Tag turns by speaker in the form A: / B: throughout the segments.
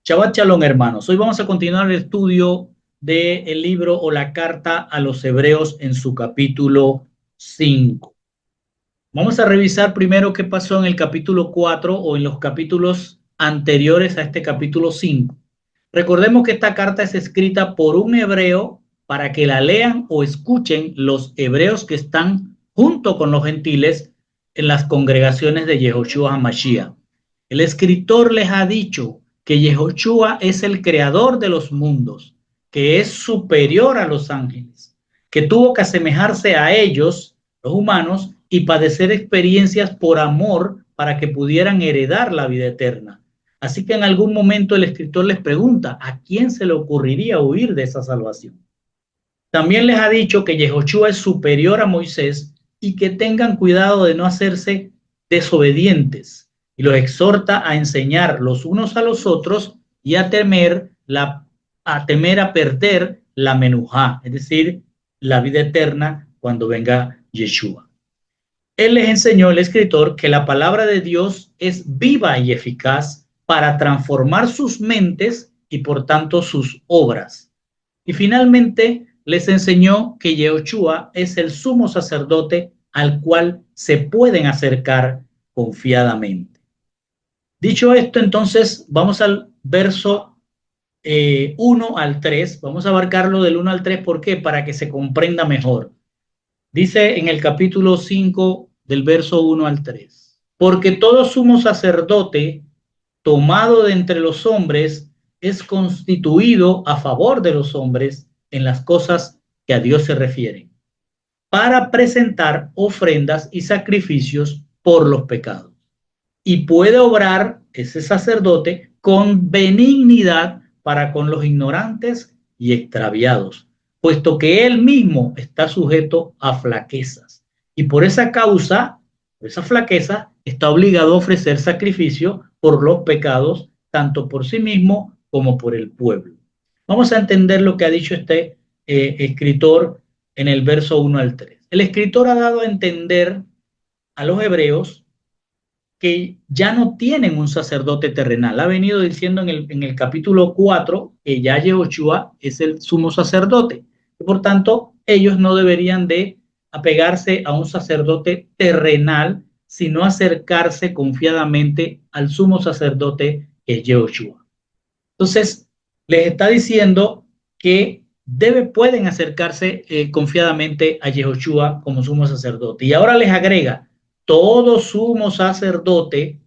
A: Shabbat Shalom, hermanos. Hoy vamos a continuar el estudio del libro o la carta a los Hebreos en su capítulo 5. Vamos a revisar primero qué pasó en el capítulo 4 o en los capítulos anteriores a este capítulo 5. Recordemos que esta carta es escrita por un hebreo para que la lean o escuchen los hebreos que están junto con los gentiles en las congregaciones de Yehoshua HaMashiach. El escritor les ha dicho que Yehoshua es el creador de los mundos, que es superior a los ángeles, que tuvo que asemejarse a ellos, los humanos, y padecer experiencias por amor para que pudieran heredar la vida eterna. Así que en algún momento el escritor les pregunta, ¿a quién se le ocurriría huir de esa salvación? También les ha dicho que Yehoshua es superior a Moisés y que tengan cuidado de no hacerse desobedientes, y los exhorta a enseñar los unos a los otros y a temer a perder la menujá, es decir, la vida eterna cuando venga Yeshua. Él les enseñó, el escritor, que la palabra de Dios es viva y eficaz para transformar sus mentes y por tanto sus obras. Y finalmente les enseñó que Yehoshua es el sumo sacerdote al cual se pueden acercar confiadamente. Dicho esto, entonces vamos al verso 1 al 3. Vamos a abarcarlo del 1 al 3. ¿Por qué? Para que se comprenda mejor. Dice en el capítulo 5 del verso 1 al 3. Porque todo sumo sacerdote tomado de entre los hombres es constituido a favor de los hombres en las cosas que a Dios se refieren, para presentar ofrendas y sacrificios por los pecados. Y puede obrar ese sacerdote con benignidad para con los ignorantes y extraviados, puesto que él mismo está sujeto a flaquezas. Y por esa causa, por esa flaqueza, está obligado a ofrecer sacrificio por los pecados, tanto por sí mismo como por el pueblo. Vamos a entender lo que ha dicho este escritor en el verso 1 al 3. El escritor ha dado a entender a los hebreos que ya no tienen un sacerdote terrenal. Ha venido diciendo en el capítulo 4 que ya Yehoshua es el sumo sacerdote. Y por tanto, ellos no deberían de apegarse a un sacerdote terrenal, sino acercarse confiadamente al sumo sacerdote que es Yehoshua. Entonces, les está diciendo que pueden acercarse confiadamente a Yehoshua como sumo sacerdote. Y ahora les agrega, todo sumo sacerdote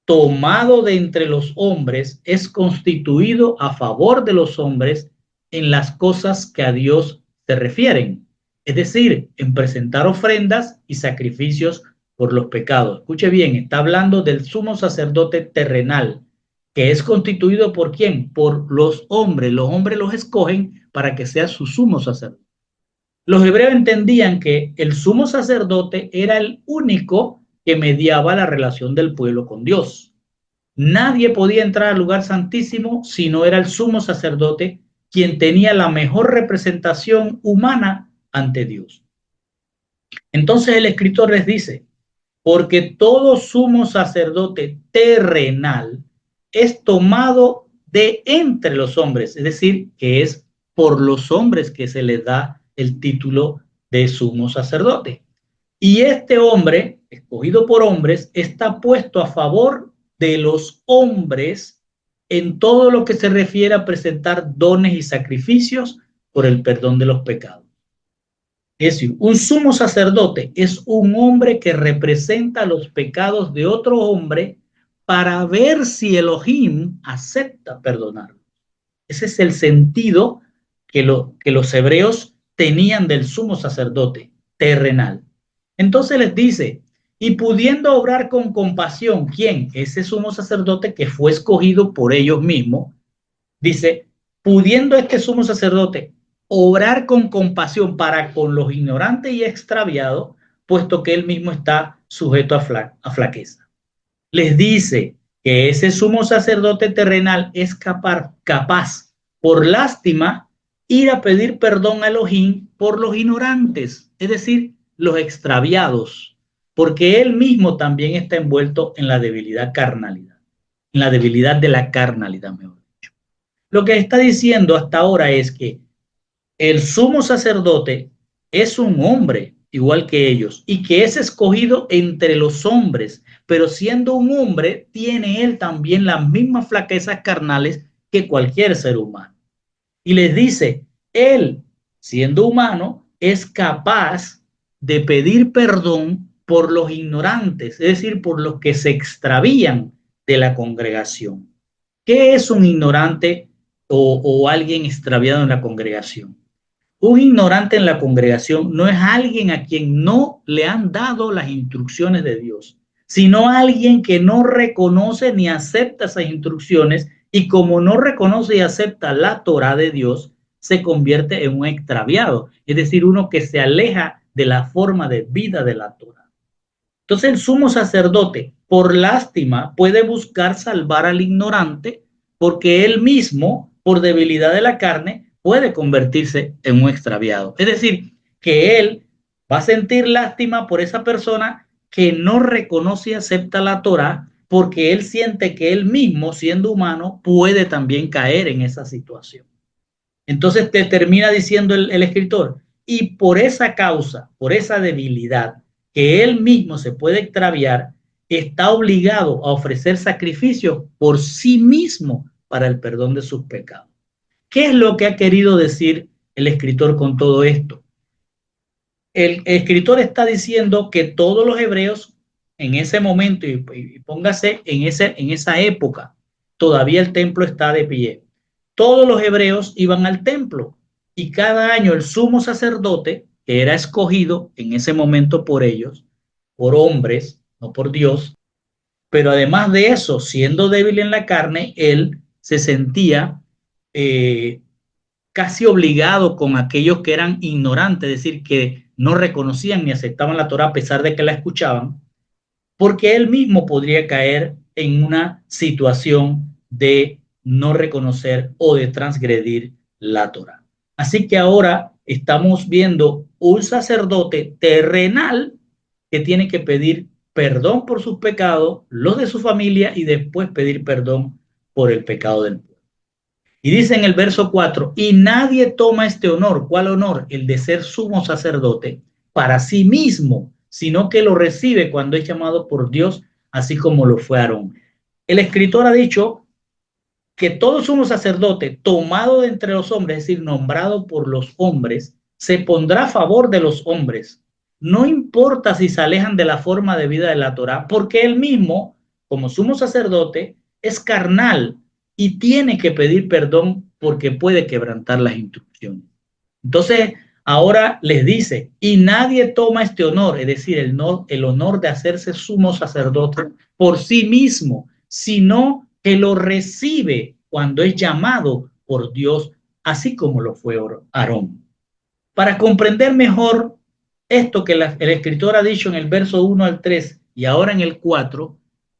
A: tomado de entre los hombres es constituido a favor de los hombres en las cosas que a Dios se refieren, es decir, en presentar ofrendas y sacrificios por los pecados. Escuche bien, está hablando del sumo sacerdote terrenal, que es constituido ¿por quién? Por los hombres. Los hombres los escogen para que sea su sumo sacerdote. Los hebreos entendían que el sumo sacerdote era el único que mediaba la relación del pueblo con Dios. Nadie podía entrar al lugar santísimo si no era el sumo sacerdote quien tenía la mejor representación humana ante Dios. Entonces el escritor les dice, porque todo sumo sacerdote terrenal es tomado de entre los hombres, es decir, que es por los hombres que se les da el título de sumo sacerdote. Y este hombre, escogido por hombres, está puesto a favor de los hombres en todo lo que se refiere a presentar dones y sacrificios por el perdón de los pecados. Es decir, un sumo sacerdote es un hombre que representa los pecados de otro hombre para ver si Elohim acepta perdonarlo. Ese es el sentido que los hebreos tenían del sumo sacerdote terrenal. Entonces les dice, y pudiendo obrar con compasión, ¿quién? Ese sumo sacerdote que fue escogido por ellos mismos, dice, pudiendo este sumo sacerdote obrar con compasión para con los ignorantes y extraviados, puesto que él mismo está sujeto a flaqueza. Les dice que ese sumo sacerdote terrenal es capaz, por lástima, ir a pedir perdón a Elohim por los ignorantes, es decir, los extraviados, porque él mismo también está envuelto en la debilidad carnalidad. en la debilidad de la carnalidad, mejor dicho. Lo que está diciendo hasta ahora es que el sumo sacerdote es un hombre igual que ellos y que es escogido entre los hombres, pero siendo un hombre tiene él también las mismas flaquezas carnales que cualquier ser humano. Y les dice, él, siendo humano, es capaz de pedir perdón por los ignorantes, es decir, por los que se extravían de la congregación. ¿Qué es un ignorante o alguien extraviado en la congregación? Un ignorante en la congregación no es alguien a quien no le han dado las instrucciones de Dios, sino alguien que no reconoce ni acepta esas instrucciones y como no reconoce y acepta la Torá de Dios, se convierte en un extraviado, es decir, uno que se aleja de la forma de vida de la Torá. Entonces el sumo sacerdote, por lástima, puede buscar salvar al ignorante porque él mismo, por debilidad de la carne, puede convertirse en un extraviado. Es decir, que él va a sentir lástima por esa persona que no reconoce y acepta la Torá porque él siente que él mismo, siendo humano, puede también caer en esa situación. Entonces te termina diciendo el escritor, y por esa causa, por esa debilidad que él mismo se puede extraviar, está obligado a ofrecer sacrificios por sí mismo para el perdón de sus pecados. ¿Qué es lo que ha querido decir el escritor con todo esto? El escritor está diciendo que todos los hebreos en ese momento, y póngase en esa época, todavía el templo está de pie. Todos los hebreos iban al templo y cada año el sumo sacerdote, que era escogido en ese momento por ellos, por hombres, no por Dios, pero además de eso, siendo débil en la carne, él se sentía casi obligado con aquellos que eran ignorantes, es decir, que no reconocían ni aceptaban la Torá a pesar de que la escuchaban, porque él mismo podría caer en una situación de no reconocer o de transgredir la Torá. Así que ahora estamos viendo un sacerdote terrenal que tiene que pedir perdón por sus pecados, los de su familia y después pedir perdón por el pecado del pueblo. Y dice en el verso 4, y nadie toma este honor. ¿Cuál honor? El de ser sumo sacerdote para sí mismo, sino que lo recibe cuando es llamado por Dios, así como lo fue Aarón. El escritor ha dicho que todo sumo sacerdote tomado de entre los hombres, es decir, nombrado por los hombres, se pondrá a favor de los hombres. No importa si se alejan de la forma de vida de la Torá, porque él mismo, como sumo sacerdote, es carnal y tiene que pedir perdón porque puede quebrantar las instrucciones. Entonces, ahora les dice, y nadie toma este honor, es decir, el honor de hacerse sumo sacerdote por sí mismo, sino que lo recibe cuando es llamado por Dios, así como lo fue Aarón. Para comprender mejor esto que el escritor ha dicho en el verso 1 al 3 y ahora en el 4,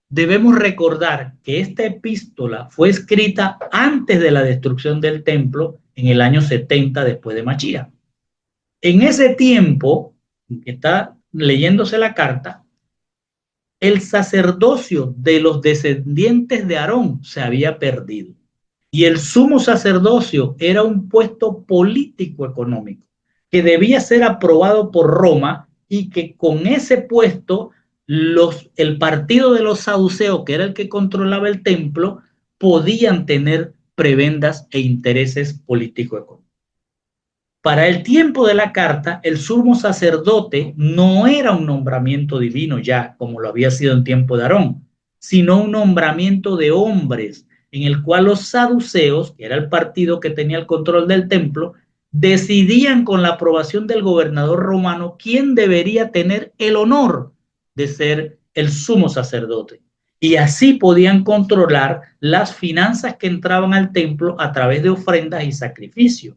A: debemos recordar que esta epístola fue escrita antes de la destrucción del templo en el año 70 después de Machía. En ese tiempo, que está leyéndose la carta, el sacerdocio de los descendientes de Aarón se había perdido. Y el sumo sacerdocio era un puesto político económico que debía ser aprobado por Roma y que con ese puesto el partido de los saduceos, que era el que controlaba el templo, podían tener prebendas e intereses político-económicos. Para el tiempo de la carta, el sumo sacerdote no era un nombramiento divino ya, como lo había sido en tiempo de Aarón, sino un nombramiento de hombres, en el cual los saduceos, que era el partido que tenía el control del templo, decidían con la aprobación del gobernador romano quién debería tener el honor de ser el sumo sacerdote. Y así podían controlar las finanzas que entraban al templo a través de ofrendas y sacrificios.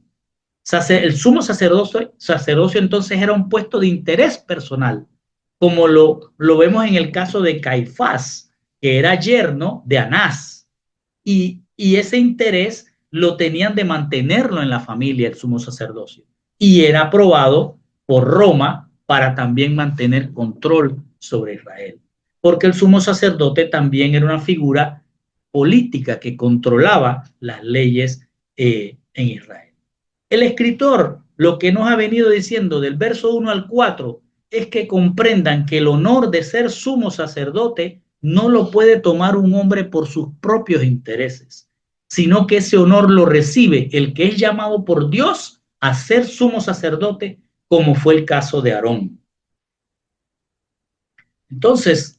A: El sumo sacerdocio entonces era un puesto de interés personal, como lo vemos en el caso de Caifás, que era yerno de Anás, y ese interés lo tenían de mantenerlo en la familia, el sumo sacerdocio, y era aprobado por Roma para también mantener control sobre Israel, porque el sumo sacerdote también era una figura política que controlaba las leyes en Israel. El escritor lo que nos ha venido diciendo del verso 1 al 4 es que comprendan que el honor de ser sumo sacerdote no lo puede tomar un hombre por sus propios intereses, sino que ese honor lo recibe el que es llamado por Dios a ser sumo sacerdote, como fue el caso de Aarón. Entonces,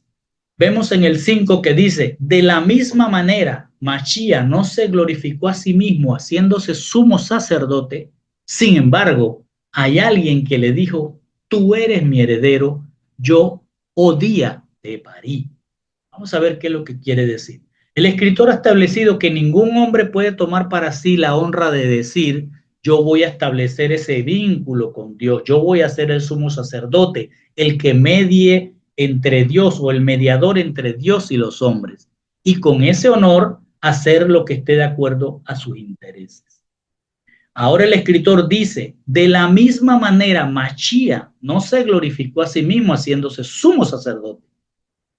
A: vemos en el 5 que dice, de la misma manera, Machía no se glorificó a sí mismo haciéndose sumo sacerdote. Sin embargo, hay alguien que le dijo, tú eres mi heredero, yo, oh día, te parí. Vamos a ver qué es lo que quiere decir. El escritor ha establecido que ningún hombre puede tomar para sí la honra de decir, yo voy a establecer ese vínculo con Dios, yo voy a ser el sumo sacerdote, el que medie entre Dios o el mediador entre Dios y los hombres, y con ese honor hacer lo que esté de acuerdo a sus intereses. Ahora el escritor dice, de la misma manera, Machía no se glorificó a sí mismo haciéndose sumo sacerdote.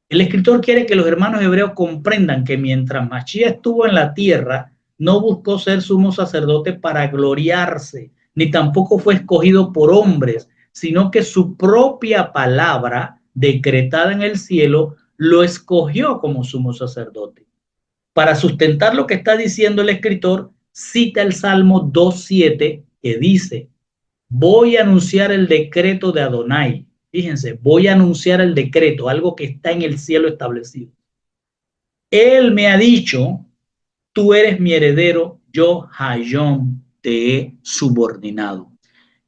A: El escritor quiere que los hermanos hebreos comprendan que mientras Machía estuvo en la tierra, no buscó ser sumo sacerdote para gloriarse, ni tampoco fue escogido por hombres, sino que su propia palabra, decretada en el cielo, lo escogió como sumo sacerdote. Para sustentar lo que está diciendo el escritor, cita el Salmo 2:7 que dice, voy a anunciar el decreto de Adonai. Fíjense, voy a anunciar el decreto, algo que está en el cielo establecido. Él me ha dicho, tú eres mi heredero, yo, Hayom, te he subordinado.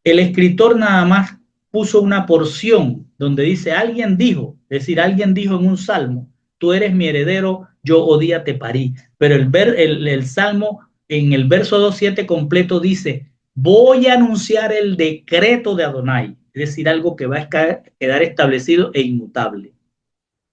A: El escritor nada más puso una porción donde dice, alguien dijo, es decir, alguien dijo en un salmo, tú eres mi heredero, yo o día te parí. Pero el salmo en el verso 2:7 completo dice, voy a anunciar el decreto de Adonai, es decir, algo que va a quedar establecido e inmutable.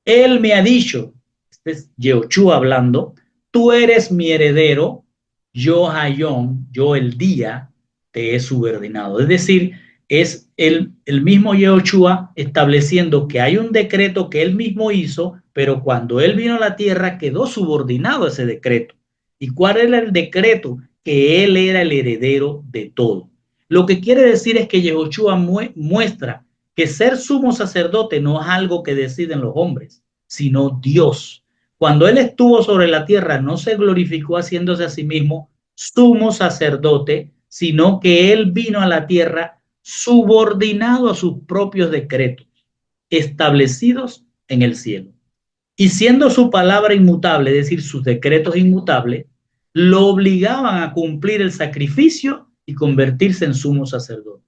A: Él me ha dicho, este es Yehoshua hablando, tú eres mi heredero, yo Hayom, yo el día te he subordinado. Es decir, es el mismo Yehoshua estableciendo que hay un decreto que él mismo hizo, pero cuando él vino a la tierra quedó subordinado a ese decreto. ¿Y cuál era el decreto? Que él era el heredero de todo. Lo que quiere decir es que Yehoshua muestra que ser sumo sacerdote no es algo que deciden los hombres, sino Dios. Cuando él estuvo sobre la tierra, no se glorificó haciéndose a sí mismo sumo sacerdote, sino que él vino a la tierra subordinado a sus propios decretos, establecidos en el cielo. Y siendo su palabra inmutable, es decir, sus decretos inmutables, lo obligaban a cumplir el sacrificio y convertirse en sumo sacerdote.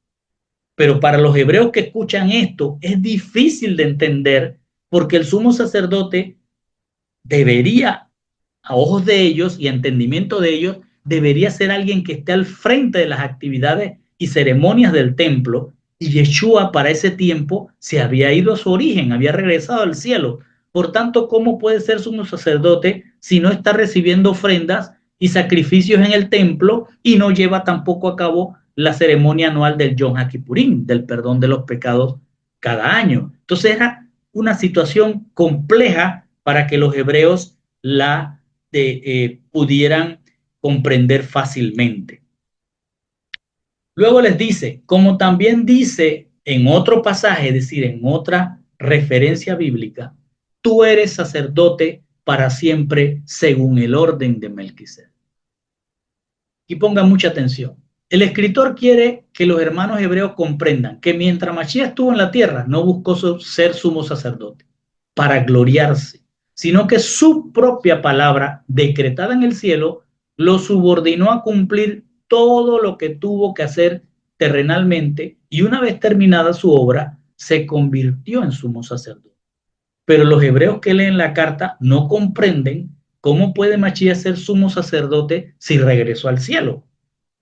A: Pero para los hebreos que escuchan esto es difícil de entender porque el sumo sacerdote debería, a ojos de ellos y a entendimiento de ellos, debería ser alguien que esté al frente de las actividades y ceremonias del templo. Y Yeshua para ese tiempo se había ido a su origen, había regresado al cielo. Por tanto, ¿cómo puede ser sumo sacerdote si no está recibiendo ofrendas y sacrificios en el templo y no lleva tampoco a cabo la ceremonia anual del Yom HaKippurim, del perdón de los pecados cada año? Entonces era una situación compleja para que los hebreos la pudieran comprender fácilmente. Luego les dice, como también dice en otro pasaje, es decir, en otra referencia bíblica, tú eres sacerdote para siempre según el orden de Melquisedec. Y pongan mucha atención. El escritor quiere que los hermanos hebreos comprendan que mientras Mashiach estuvo en la tierra, no buscó ser sumo sacerdote para gloriarse, sino que su propia palabra, decretada en el cielo, lo subordinó a cumplir todo lo que tuvo que hacer terrenalmente y una vez terminada su obra, se convirtió en sumo sacerdote. Pero los hebreos que leen la carta no comprenden cómo puede Mashiach ser sumo sacerdote si regresó al cielo.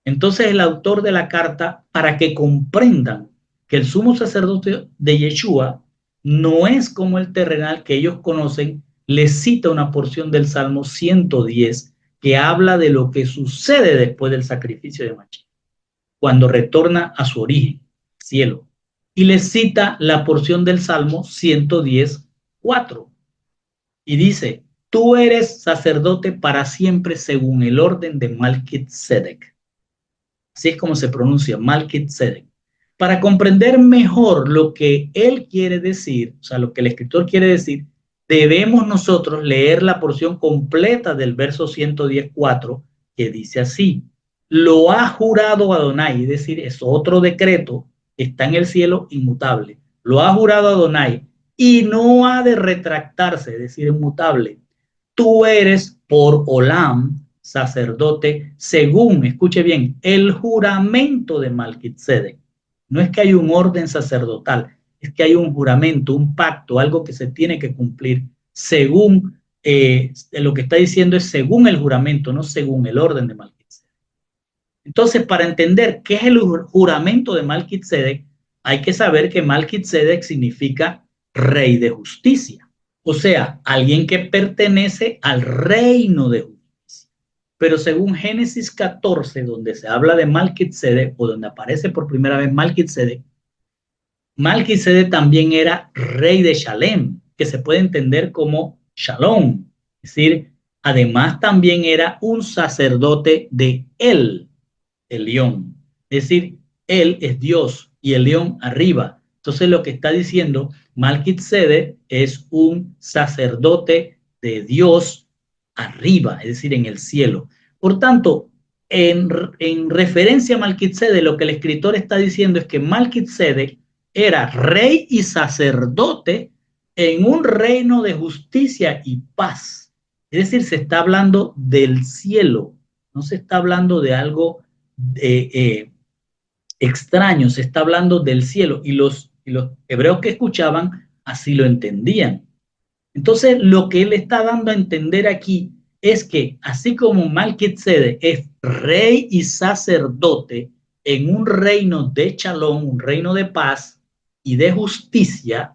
A: Entonces el autor de la carta, para que comprendan que el sumo sacerdote de Yeshua no es como el terrenal que ellos conocen, les cita una porción del Salmo 110 que habla de lo que sucede después del sacrificio de Mashiach, cuando retorna a su origen, cielo. Y les cita la porción del Salmo 110:4. Y dice, tú eres sacerdote para siempre según el orden de Malquitzedek. Así es como se pronuncia, Malquitzedek. Para comprender mejor lo que él quiere decir, o sea, lo que el escritor quiere decir, debemos nosotros leer la porción completa del verso 114, que dice así: lo ha jurado Adonai, es decir, es otro decreto que está en el cielo inmutable. Lo ha jurado Adonai y no ha de retractarse, es decir, inmutable. Tú eres por Olam sacerdote según, escuche bien, el juramento de Malquitzedek. No es que hay un orden sacerdotal, es que hay un juramento, un pacto, algo que se tiene que cumplir según, lo que está diciendo es según el juramento, no según el orden de Malquitzedek. Entonces, para entender qué es el juramento de Malquitzedek, hay que saber que Malquitzedek significa rey de justicia. O sea, alguien que pertenece al reino de justicia. Pero según Génesis 14, donde se habla de Malquitzedek, o donde aparece por primera vez Malquitzedek, Malquitzedek también era rey de Shalem, que se puede entender como Shalom. Es decir, además también era un sacerdote de El León. Es decir, él es Dios y el león arriba. Entonces lo que está diciendo Malquitzedek es un sacerdote de Dios arriba, es decir, en el cielo. Por tanto, en referencia a Malquitzedek, lo que el escritor está diciendo es que Malquitzedek era rey y sacerdote en un reino de justicia y paz. Es decir, se está hablando del cielo, no se está hablando de algo extraño, se está hablando del cielo, y los hebreos que escuchaban así lo entendían. Entonces, lo que él está dando a entender aquí es que así como Malquitzedek es rey y sacerdote en un reino de Shalom, un reino de paz y de justicia,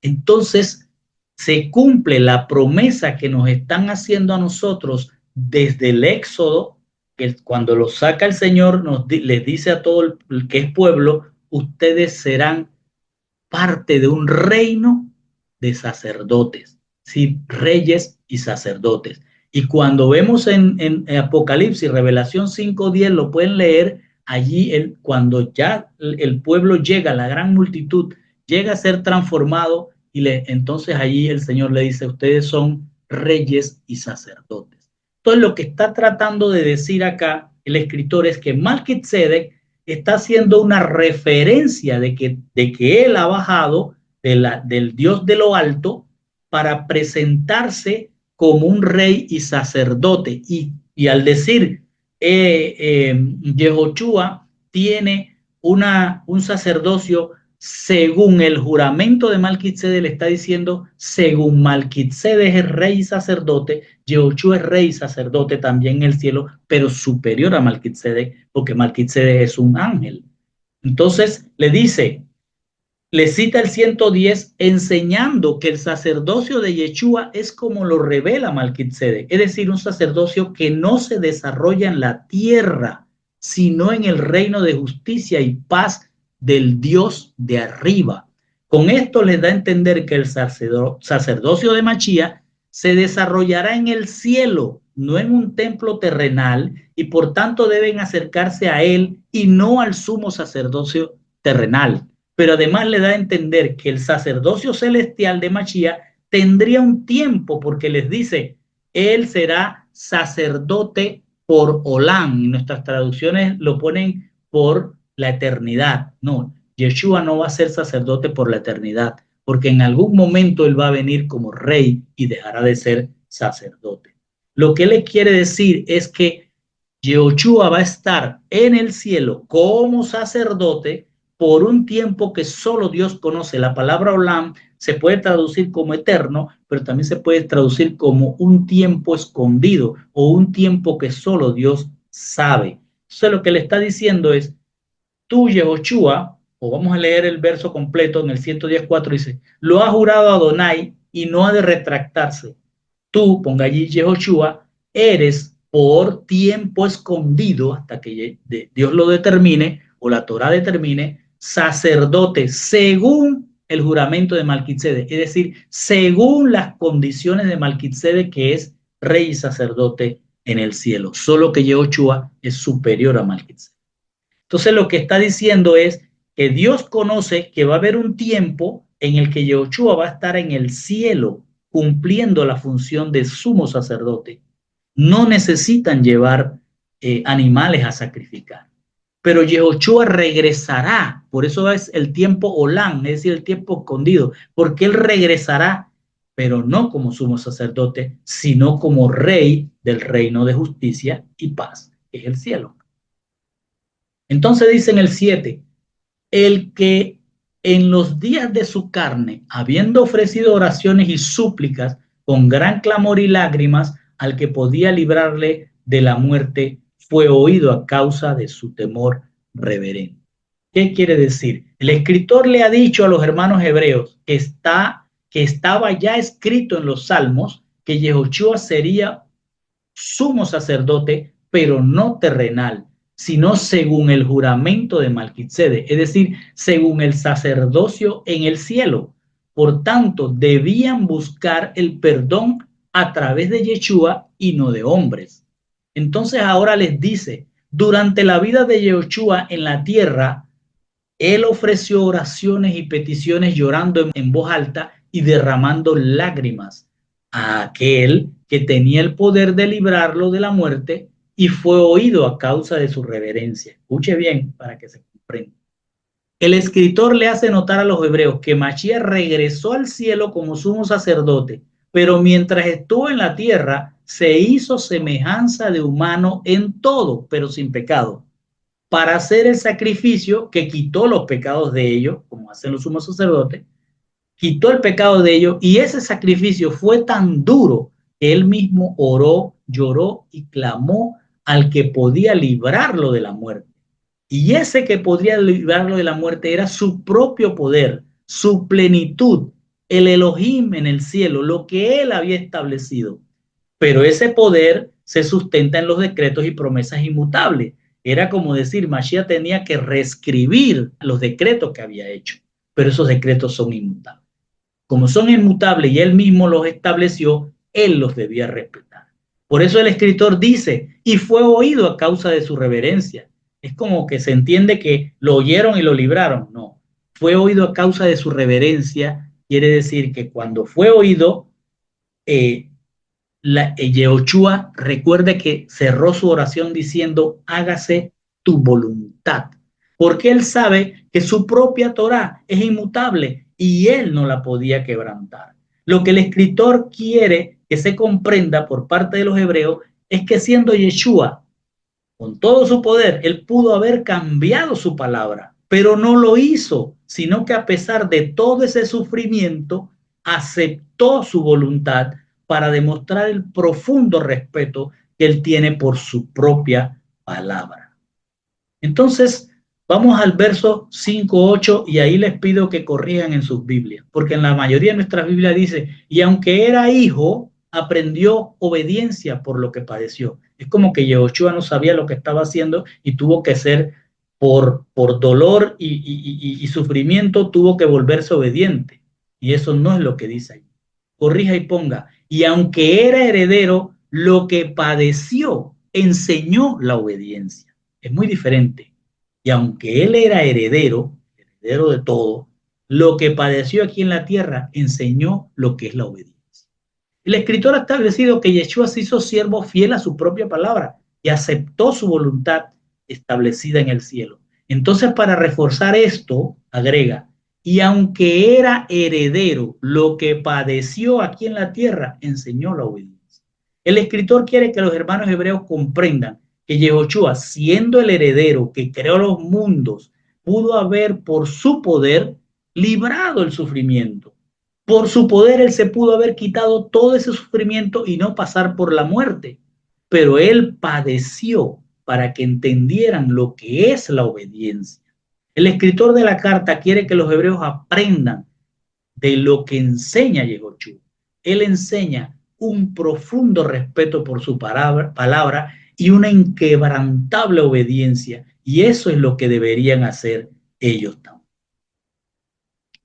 A: entonces se cumple la promesa que nos están haciendo a nosotros desde el Éxodo, que cuando los saca el Señor les dice a todo el que es pueblo: ustedes serán parte de un reino de sacerdotes, ¿sí? Reyes y sacerdotes. Y cuando vemos en Apocalipsis, Revelación 5:10, lo pueden leer allí, cuando ya el pueblo llega, la gran multitud llega a ser transformado, y entonces allí el Señor le dice: ustedes son reyes y sacerdotes. Entonces lo que está tratando de decir acá el escritor es que Malquitzedek está haciendo una referencia de que él ha bajado del Dios de lo alto para presentarse como un rey y sacerdote. Y al decir Yehoshua tiene un sacerdocio según el juramento de Malquitzedek, le está diciendo: según Malquitzedek es rey y sacerdote, Yehoshua es rey y sacerdote también en el cielo, pero superior a Malquitzedek, porque Malquitzedek es un ángel. Entonces le dice, le cita el 110 enseñando que el sacerdocio de Yeshua es como lo revela Malquitzedek, es decir, un sacerdocio que no se desarrolla en la tierra, sino en el reino de justicia y paz del Dios de arriba. Con esto les da a entender que el sacerdocio de Machía se desarrollará en el cielo, no en un templo terrenal, y por tanto deben acercarse a él y no al sumo sacerdocio terrenal. Pero además le da a entender que el sacerdocio celestial de Machía tendría un tiempo, porque les dice: él será sacerdote por Olam, y nuestras traducciones lo ponen por la eternidad. No, Yeshua no va a ser sacerdote por la eternidad, porque en algún momento él va a venir como rey y dejará de ser sacerdote. Lo que le quiere decir es que Yehoshua va a estar en el cielo como sacerdote por un tiempo que solo Dios conoce. La palabra Olam se puede traducir como eterno, pero también se puede traducir como un tiempo escondido o un tiempo que solo Dios sabe. Entonces lo que le está diciendo es: tú, Yehoshua, o vamos a leer el verso completo en el 114, dice: lo ha jurado Adonai y no ha de retractarse. Tú, ponga allí Yehoshua, eres por tiempo escondido hasta que Dios lo determine o la Torah determine, sacerdote según el juramento de Melquisedec, es decir, según las condiciones de Melquisedec, que es rey y sacerdote en el cielo, solo que Yehoshua es superior a Melquisedec. Entonces lo que está diciendo es que Dios conoce que va a haber un tiempo en el que Yehoshua va a estar en el cielo cumpliendo la función de sumo sacerdote. No necesitan llevar animales a sacrificar. Pero Yehoshua regresará, por eso es el tiempo Olán, es decir, el tiempo escondido, porque él regresará, pero no como sumo sacerdote, sino como rey del reino de justicia y paz, que es el cielo. Entonces dice en el 7, el que en los días de su carne, habiendo ofrecido oraciones y súplicas con gran clamor y lágrimas al que podía librarle de la muerte, fue oído a causa de su temor reverente. ¿Qué quiere decir? El escritor le ha dicho a los hermanos hebreos que estaba ya escrito en los Salmos que Yehoshua sería sumo sacerdote, pero no terrenal, sino según el juramento de Melquisedec, es decir, según el sacerdocio en el cielo. Por tanto, debían buscar el perdón a través de Yeshua y no de hombres. Entonces ahora les dice, durante la vida de Yeshua en la tierra, él ofreció oraciones y peticiones llorando en voz alta y derramando lágrimas a aquel que tenía el poder de librarlo de la muerte y fue oído a causa de su reverencia. Escuche bien para que se comprenda. El escritor le hace notar a los hebreos que Mashiach regresó al cielo como sumo sacerdote, pero mientras estuvo en la tierra se hizo semejanza de humano en todo, pero sin pecado, para hacer el sacrificio que quitó los pecados de ellos, como hacen los sumos sacerdotes, quitó el pecado de ellos, y ese sacrificio fue tan duro que él mismo oró, lloró y clamó al que podía librarlo de la muerte. Y ese que podría librarlo de la muerte era su propio poder, su plenitud, el Elohim en el cielo, lo que él había establecido. Pero ese poder se sustenta en los decretos y promesas inmutables. Era como decir, Mashiach tenía que reescribir los decretos que había hecho, pero esos decretos son inmutables. Como son inmutables y él mismo los estableció, él los debía respetar. Por eso el escritor dice, y fue oído a causa de su reverencia. Es como que se entiende que lo oyeron y lo libraron. No, fue oído a causa de su reverencia. Quiere decir que cuando fue oído, Yehoshua recuerde que cerró su oración diciendo, hágase tu voluntad, porque él sabe que su propia Torá es inmutable y él no la podía quebrantar. Lo que el escritor quiere que se comprenda por parte de los hebreos es que siendo Yeshua, con todo su poder, él pudo haber cambiado su palabra, pero no lo hizo, sino que a pesar de todo ese sufrimiento, aceptó su voluntad para demostrar el profundo respeto que él tiene por su propia palabra. Entonces, vamos al verso 5:8 y ahí les pido que corrijan en sus Biblias, porque en la mayoría de nuestras Biblias dice, y aunque era hijo, aprendió obediencia por lo que padeció. Es como que Yehoshua no sabía lo que estaba haciendo y tuvo que ser por dolor y sufrimiento, tuvo que volverse obediente. Y eso no es lo que dice ahí. Corrija y ponga, y aunque era heredero, lo que padeció enseñó la obediencia. Es muy diferente. Y aunque él era heredero de todo, lo que padeció aquí en la tierra enseñó lo que es la obediencia. El escritor ha establecido que Yeshua se hizo siervo fiel a su propia palabra y aceptó su voluntad establecida en el cielo. Entonces, para reforzar esto, agrega, y aunque era heredero, lo que padeció aquí en la tierra enseñó la obediencia. El escritor quiere que los hermanos hebreos comprendan que Yehoshua, siendo el heredero que creó los mundos, pudo haber por su poder librado el sufrimiento. Por su poder él se pudo haber quitado todo ese sufrimiento y no pasar por la muerte. Pero él padeció para que entendieran lo que es la obediencia. El escritor de la carta quiere que los hebreos aprendan de lo que enseña Yehoshua. Él enseña un profundo respeto por su palabra y una inquebrantable obediencia. Y eso es lo que deberían hacer ellos también.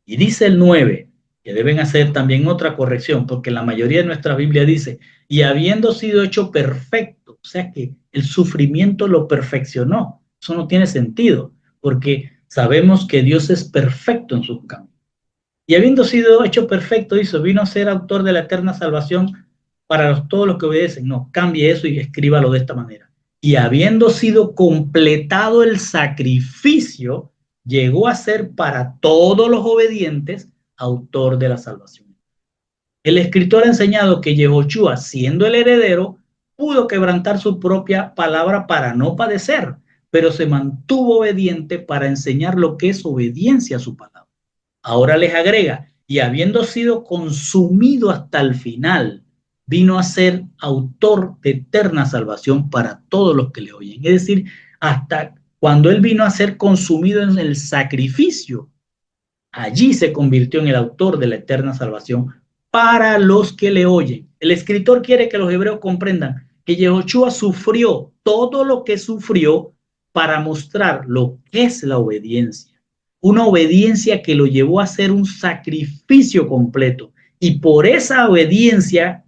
A: Y dice el 9, que deben hacer también otra corrección, porque la mayoría de nuestra Biblia dice, y habiendo sido hecho perfecto, o sea que el sufrimiento lo perfeccionó. Eso no tiene sentido, porque sabemos que Dios es perfecto en sus caminos. Y habiendo sido hecho perfecto, dice, vino a ser autor de la eterna salvación para todos los que obedecen. No, cambie eso y escríbalo de esta manera. Y habiendo sido completado el sacrificio, llegó a ser para todos los obedientes autor de la salvación. El escritor ha enseñado que Yehoshua, siendo el heredero, pudo quebrantar su propia palabra para no padecer, pero se mantuvo obediente para enseñar lo que es obediencia a su palabra. Ahora les agrega, y habiendo sido consumido hasta el final, vino a ser autor de eterna salvación para todos los que le oyen. Es decir, hasta cuando él vino a ser consumido en el sacrificio, allí se convirtió en el autor de la eterna salvación para los que le oyen. El escritor quiere que los hebreos comprendan que Yehoshua sufrió todo lo que sufrió para mostrar lo que es la obediencia. Una obediencia que lo llevó a hacer un sacrificio completo. Y por esa obediencia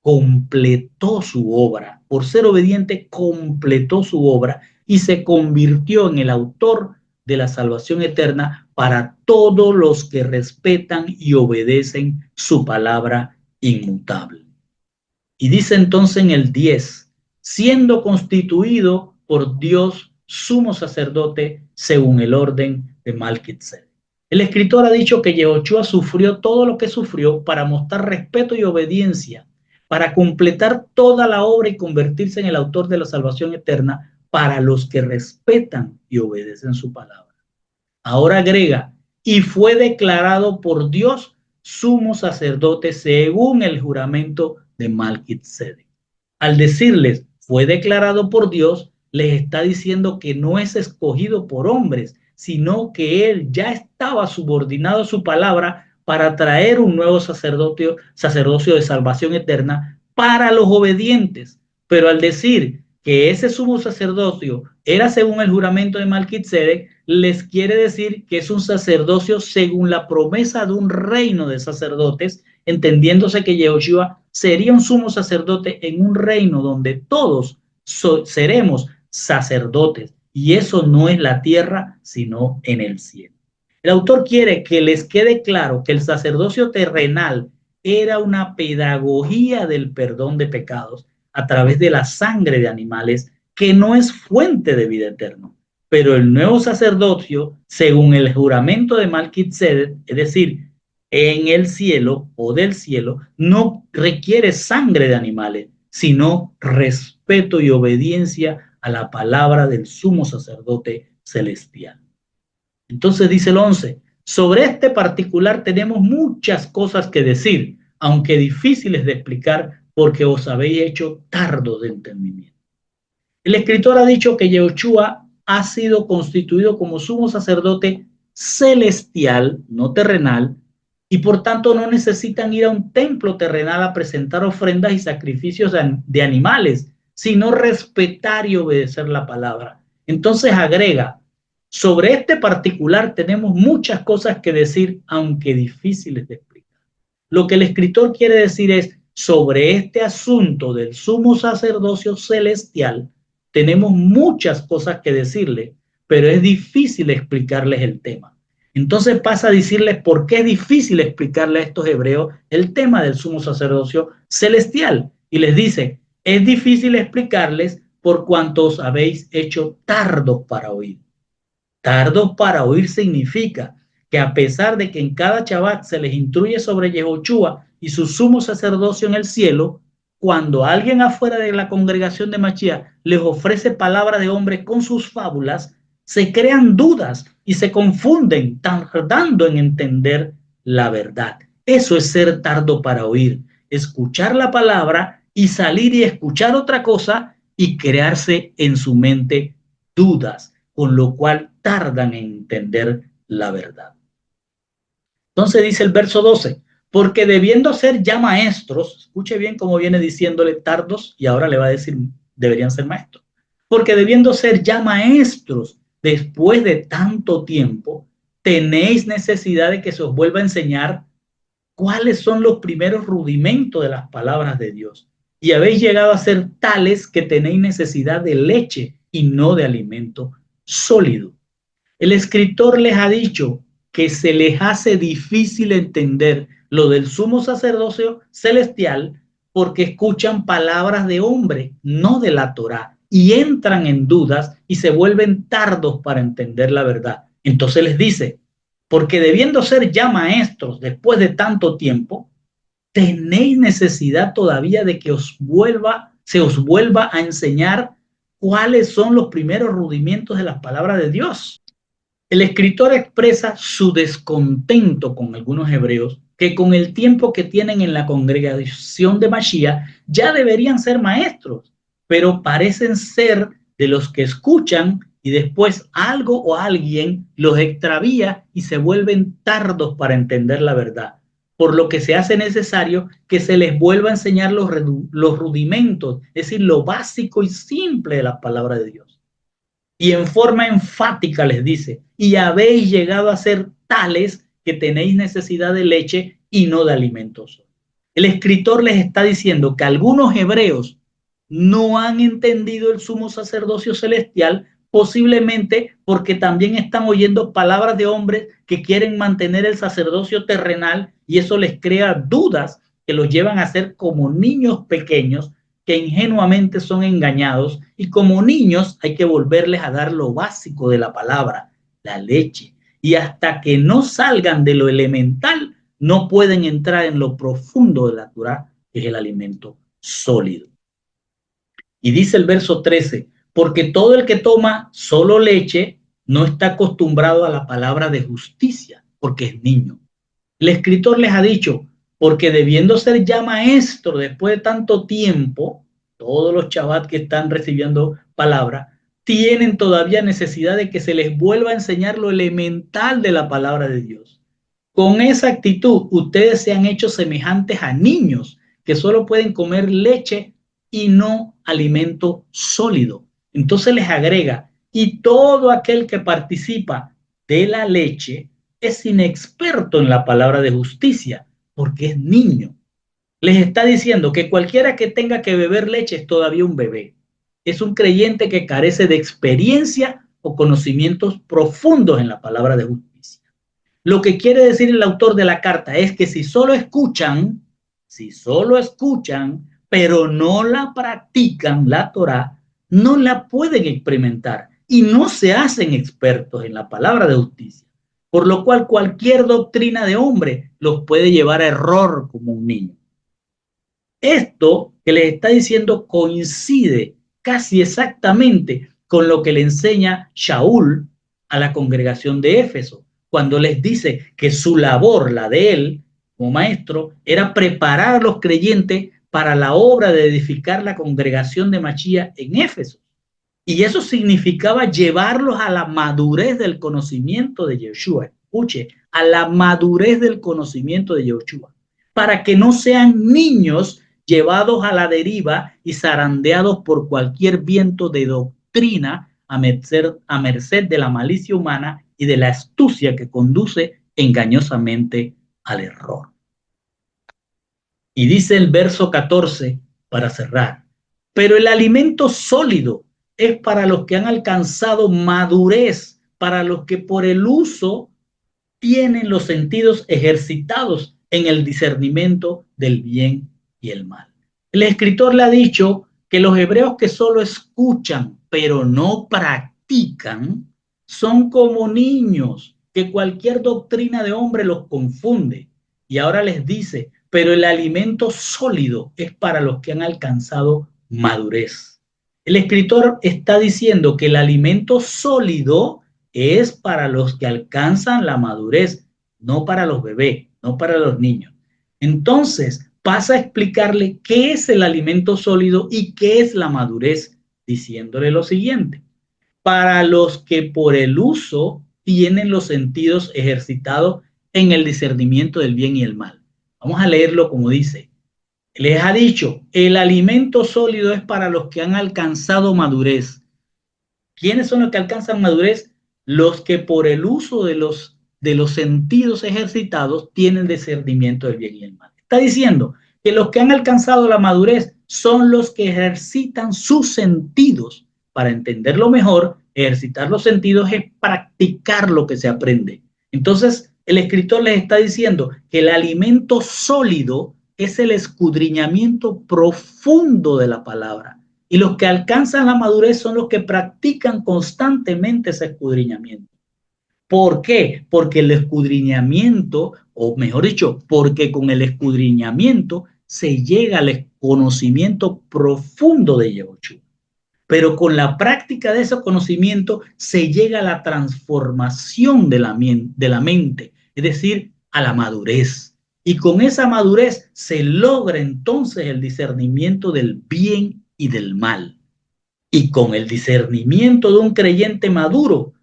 A: completó su obra. Por ser obediente, completó su obra y se convirtió en el autor de la salvación eterna para todos los que respetan y obedecen su palabra inmutable. Y dice entonces en el 10, siendo constituido por Dios sumo sacerdote según el orden de Melquisedec. El escritor ha dicho que Yehoshua sufrió todo lo que sufrió para mostrar respeto y obediencia, para completar toda la obra y convertirse en el autor de la salvación eterna para los que respetan y obedecen su palabra. Ahora agrega, y fue declarado por Dios sumo sacerdote según el juramento de Melquisedec. Al decirles, fue declarado por Dios, les está diciendo que no es escogido por hombres, sino que él ya estaba subordinado a su palabra para traer un nuevo sacerdocio de salvación eterna para los obedientes. Pero al decir que ese sumo sacerdocio era según el juramento de Melquisedec, les quiere decir que es un sacerdocio según la promesa de un reino de sacerdotes, entendiéndose que Yehoshua sería un sumo sacerdote en un reino donde todos seremos sacerdotes, y eso no es la tierra, sino en el cielo. El autor quiere que les quede claro que el sacerdocio terrenal era una pedagogía del perdón de pecados a través de la sangre de animales, que no es fuente de vida eterna. Pero el nuevo sacerdocio, según el juramento de Melquisedec, es decir, en el cielo o del cielo, no requiere sangre de animales, sino respeto y obediencia a la palabra del sumo sacerdote celestial. Entonces dice el 11, sobre este particular tenemos muchas cosas que decir, aunque difíciles de explicar porque os habéis hecho tardo de entendimiento. El escritor ha dicho que Yehoshua ha sido constituido como sumo sacerdote celestial, no terrenal, y por tanto no necesitan ir a un templo terrenal a presentar ofrendas y sacrificios de animales, sino respetar y obedecer la palabra. Entonces agrega, sobre este particular tenemos muchas cosas que decir, aunque difíciles de explicar. Lo que el escritor quiere decir es, sobre este asunto del sumo sacerdocio celestial, tenemos muchas cosas que decirle, pero es difícil explicarles el tema. Entonces pasa a decirles por qué es difícil explicarle a estos hebreos el tema del sumo sacerdocio celestial. Y les dice, es difícil explicarles por cuanto os habéis hecho tardos para oír. Tardos para oír significa que a pesar de que en cada Shabbat se les instruye sobre Yehoshua y su sumo sacerdocio en el cielo, cuando alguien afuera de la congregación de Mashiach les ofrece palabra de hombre con sus fábulas, se crean dudas y se confunden, tardando en entender la verdad. Eso es ser tardo para oír, escuchar la palabra y salir y escuchar otra cosa y crearse en su mente dudas, con lo cual tardan en entender la verdad. Entonces dice el verso 12, porque debiendo ser ya maestros, escuche bien cómo viene diciéndole tardos y ahora le va a decir deberían ser maestros, porque debiendo ser ya maestros después de tanto tiempo, tenéis necesidad de que se os vuelva a enseñar cuáles son los primeros rudimentos de las palabras de Dios. Y habéis llegado a ser tales que tenéis necesidad de leche y no de alimento sólido. El escritor les ha dicho que se les hace difícil entender lo del sumo sacerdocio celestial porque escuchan palabras de hombre, no de la Torá, y entran en dudas y se vuelven tardos para entender la verdad. Entonces les dice, porque debiendo ser ya maestros después de tanto tiempo, tenéis necesidad todavía de que se os vuelva a enseñar cuáles son los primeros rudimentos de las palabras de Dios. El escritor expresa su descontento con algunos hebreos que con el tiempo que tienen en la congregación de Mashiach ya deberían ser maestros, pero parecen ser de los que escuchan y después algo o alguien los extravía y se vuelven tardos para entender la verdad, por lo que se hace necesario que se les vuelva a enseñar los rudimentos, es decir, lo básico y simple de la palabra de Dios. Y en forma enfática les dice, y habéis llegado a ser tales que tenéis necesidad de leche y no de alimentos. El escritor les está diciendo que algunos hebreos no han entendido el sumo sacerdocio celestial, posiblemente porque también están oyendo palabras de hombres que quieren mantener el sacerdocio terrenal y eso les crea dudas que los llevan a ser como niños pequeños que ingenuamente son engañados y como niños hay que volverles a dar lo básico de la palabra, la leche. Y hasta que no salgan de lo elemental, no pueden entrar en lo profundo de la Torá, que es el alimento sólido. Y dice el verso 13, porque todo el que toma solo leche no está acostumbrado a la palabra de justicia, porque es niño. El escritor les ha dicho, porque debiendo ser ya maestro después de tanto tiempo, todos los chavats que están recibiendo palabra, tienen todavía necesidad de que se les vuelva a enseñar lo elemental de la palabra de Dios. Con esa actitud, ustedes se han hecho semejantes a niños que solo pueden comer leche y no alimento sólido. Entonces les agrega, y todo aquel que participa de la leche es inexperto en la palabra de justicia, porque es niño. Les está diciendo que cualquiera que tenga que beber leche es todavía un bebé. Es un creyente que carece de experiencia o conocimientos profundos en la palabra de justicia. Lo que quiere decir el autor de la carta es que si solo escuchan, pero no la practican, la Torá, no la pueden experimentar y no se hacen expertos en la palabra de justicia. Por lo cual cualquier doctrina de hombre los puede llevar a error como un niño. Esto que les está diciendo coincide casi exactamente con lo que le enseña Shaul a la congregación de Éfeso, cuando les dice que su labor, la de él como maestro, era preparar a los creyentes para la obra de edificar la congregación de Mashiach en Éfeso. Y eso significaba llevarlos a la madurez del conocimiento de Yeshua. Escuche, a la madurez del conocimiento de Yeshua, para que no sean niños llevados a la deriva y zarandeados por cualquier viento de doctrina a merced de la malicia humana y de la astucia que conduce engañosamente al error. Y dice el verso 14 para cerrar, pero el alimento sólido es para los que han alcanzado madurez, para los que por el uso tienen los sentidos ejercitados en el discernimiento del bien y el mal. El escritor le ha dicho que los hebreos que solo escuchan pero no practican son como niños, que cualquier doctrina de hombre los confunde. Y ahora les dice, pero el alimento sólido es para los que han alcanzado madurez. El escritor está diciendo que el alimento sólido es para los que alcanzan la madurez, no para los bebés, no para los niños. Entonces pasa a explicarle qué es el alimento sólido y qué es la madurez, diciéndole lo siguiente. Para los que por el uso tienen los sentidos ejercitados en el discernimiento del bien y el mal. Vamos a leerlo como dice. Les ha dicho, el alimento sólido es para los que han alcanzado madurez. ¿Quiénes son los que alcanzan madurez? Los que por el uso de los de los sentidos ejercitados tienen discernimiento del bien y el mal. Está diciendo que los que han alcanzado la madurez son los que ejercitan sus sentidos. Para entenderlo mejor, ejercitar los sentidos es practicar lo que se aprende. Entonces, el escritor les está diciendo que el alimento sólido es el escudriñamiento profundo de la palabra. Y los que alcanzan la madurez son los que practican constantemente ese escudriñamiento. ¿Por qué? Porque el escudriñamiento, o mejor dicho, porque con el escudriñamiento se llega al conocimiento profundo de Yahushua. Pero con la práctica de ese conocimiento se llega a la transformación de la mente, es decir, a la madurez. Y con esa madurez se logra entonces el discernimiento del bien y del mal. Y con el discernimiento de un creyente maduro,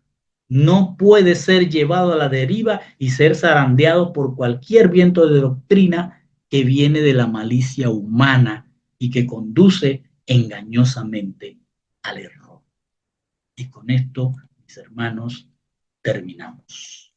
A: no puede ser llevado a la deriva y ser zarandeado por cualquier viento de doctrina que viene de la malicia humana y que conduce engañosamente al error. Y con esto, mis hermanos, terminamos.